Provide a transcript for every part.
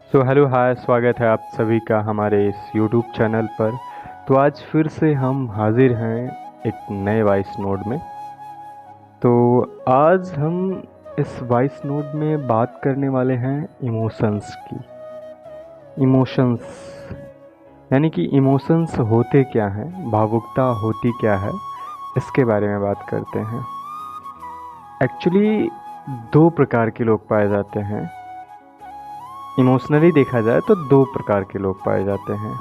Hello hi, स्वागत है आप सभी का हमारे इस यूट्यूब चैनल पर। तो आज फिर से हम हाजिर हैं एक नए वॉइस नोट में। तो आज हम इस वॉइस नोट में बात करने वाले हैं इमोशंस की। इमोशंस यानी कि इमोशंस होते क्या हैं, भावुकता होती क्या है, इसके बारे में बात करते हैं। एक्चुअली दो प्रकार के लोग पाए जाते हैं। इमोशनली देखा जाए तो दो प्रकार के लोग पाए जाते हैं।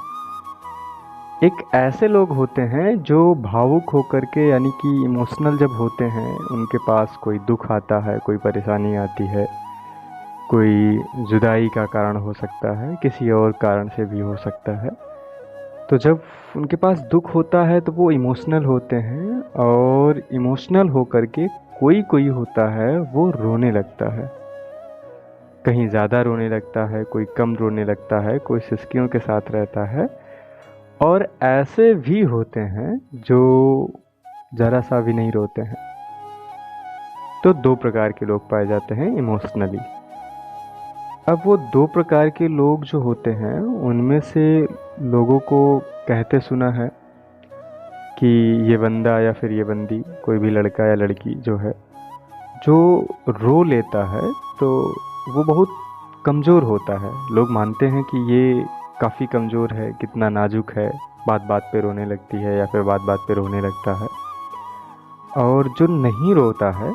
एक ऐसे लोग होते हैं जो भावुक होकर के, यानी कि इमोशनल जब होते हैं, उनके पास कोई दुख आता है, कोई परेशानी आती है, कोई जुदाई का कारण हो सकता है, किसी और कारण से भी हो सकता है। तो जब उनके पास दुख होता है तो वो इमोशनल होते हैं, और इमोशनल होकर के कोई कोई होता है वो रोने लगता है। कहीं ज़्यादा रोने लगता है, कोई कम रोने लगता है, कोई सिसकियों के साथ रहता है। और ऐसे भी होते हैं जो ज़रा सा भी नहीं रोते हैं। तो दो प्रकार के लोग पाए जाते हैं इमोशनली। अब वो दो प्रकार के लोग जो होते हैं, उनमें से लोगों को कहते सुना है कि ये बंदा या फिर ये बंदी, कोई भी लड़का या लड़की जो है, जो रो लेता है तो वो बहुत कमज़ोर होता है। लोग मानते हैं कि ये काफ़ी कमज़ोर है, कितना नाजुक है, बात बात पे रोने लगती है या फिर बात बात पे रोने लगता है। और जो नहीं रोता है,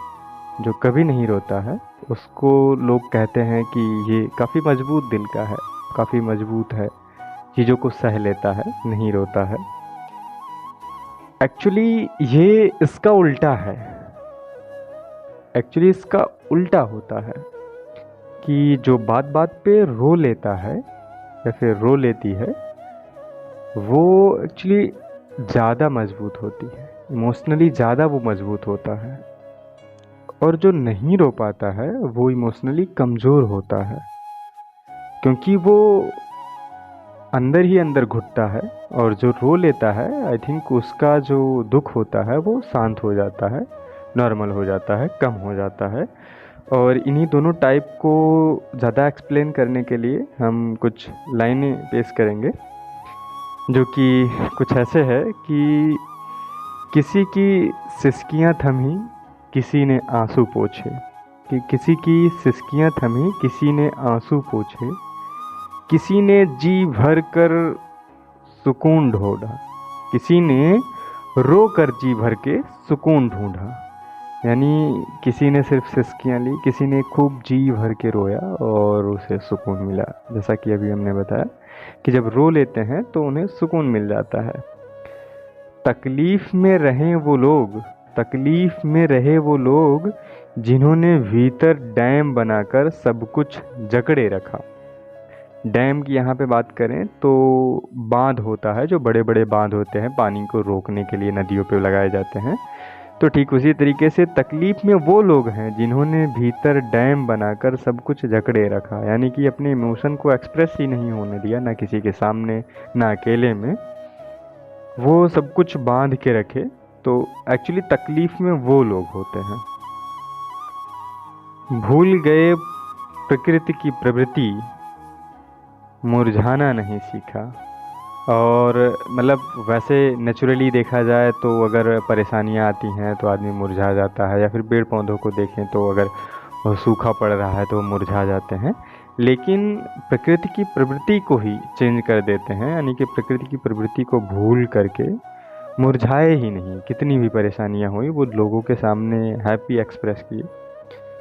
जो कभी नहीं रोता है, उसको लोग कहते हैं कि ये काफ़ी मजबूत दिल का है, काफ़ी मजबूत है, चीज़ों को सह लेता है, नहीं रोता है। एक्चुअली ये इसका उल्टा है। एक्चुअली इसका उल्टा होता है कि जो बात बात पे रो लेता है या फिर रो लेती है, वो एक्चुअली ज़्यादा मजबूत होती है, इमोशनली ज़्यादा वो मजबूत होता है। और जो नहीं रो पाता है वो इमोशनली कमज़ोर होता है, क्योंकि वो अंदर ही अंदर घुटता है। और जो रो लेता है, आई थिंक उसका जो दुख होता है वो शांत हो जाता है, नॉर्मल हो जाता है, कम हो जाता है। और इन्हीं दोनों टाइप को ज़्यादा एक्सप्लेन करने के लिए हम कुछ लाइनें पेश करेंगे, जो कि कुछ ऐसे है कि किसी की सिसकियाँ थमी, किसी ने आंसू पोंछे। कि किसी की सिसकियाँ थमी, किसी ने आंसू पोंछे, किसी ने जी भर कर सुकून ढूंढा, किसी ने रो कर जी भर के सुकून ढूंढा। यानी किसी ने सिर्फ सिसकियाँ ली, किसी ने खूब जी भर के रोया और उसे सुकून मिला। जैसा कि अभी हमने बताया कि जब रो लेते हैं तो उन्हें सुकून मिल जाता है। तकलीफ में रहे वो लोग, तकलीफ में रहे वो लोग, जिन्होंने भीतर डैम बनाकर सब कुछ जकड़े रखा। डैम की यहाँ पे बात करें तो बांध होता है, जो बड़े बड़े बांध होते हैं पानी को रोकने के लिए, नदियों पे लगाए जाते हैं। तो ठीक उसी तरीके से तकलीफ में वो लोग हैं जिन्होंने भीतर डैम बनाकर सब कुछ जकड़े रखा। यानी कि अपने इमोशन को एक्सप्रेस ही नहीं होने दिया, ना किसी के सामने, ना अकेले में, वो सब कुछ बांध के रखे। तो एक्चुअली तकलीफ में वो लोग होते हैं। भूल गए प्रकृति की प्रवृत्ति, मुरझाना नहीं सीखा। और मतलब वैसे नेचुरली देखा जाए तो अगर परेशानियां आती हैं तो आदमी मुरझा जाता है, या फिर पेड़ पौधों को देखें तो अगर सूखा पड़ रहा है तो वो मुरझा जाते हैं। लेकिन प्रकृति की प्रवृत्ति को ही चेंज कर देते हैं, यानी कि प्रकृति की प्रवृत्ति को भूल करके मुरझाए ही नहीं। कितनी भी परेशानियां हुई वो लोगों के सामने हैप्पी एक्सप्रेस किए।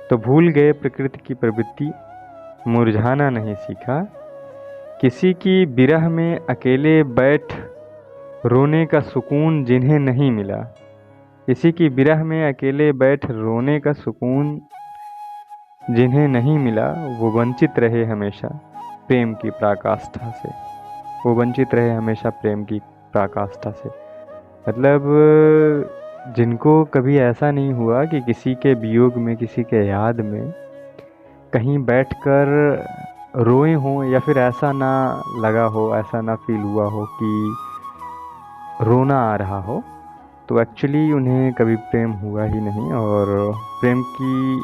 तो भूल गए प्रकृति की प्रवृत्ति, मुरझाना नहीं सीखा। किसी की विरह में अकेले बैठ रोने का सुकून जिन्हें नहीं मिला। किसी की विरह में अकेले बैठ रोने का सुकून जिन्हें नहीं मिला, वो वंचित रहे हमेशा प्रेम की पराकाष्ठा से। वो वंचित रहे हमेशा प्रेम की पराकाष्ठा से। मतलब जिनको कभी ऐसा नहीं हुआ कि किसी के वियोग में, किसी के याद में कहीं बैठकर रोए हों, या फिर ऐसा ना लगा हो, ऐसा ना फील हुआ हो कि रोना आ रहा हो, तो एक्चुअली उन्हें कभी प्रेम हुआ ही नहीं, और प्रेम की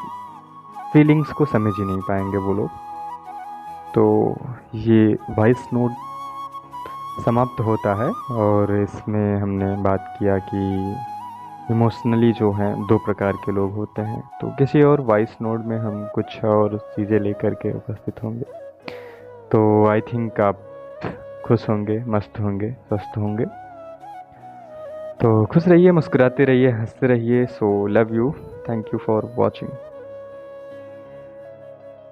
फीलिंग्स को समझ ही नहीं पाएंगे वो लोग। तो ये वॉइस नोट समाप्त होता है और इसमें हमने बात किया कि इमोशनली जो हैं दो प्रकार के लोग होते हैं। तो किसी और वॉइस नोट में हम कुछ और चीज़ें लेकर के उपस्थित होंगे। तो आई थिंक आप खुश होंगे, मस्त होंगे, स्वस्थ होंगे। तो खुश रहिए, मुस्कुराते रहिए, हंसते रहिए। So love you, thank you for watching.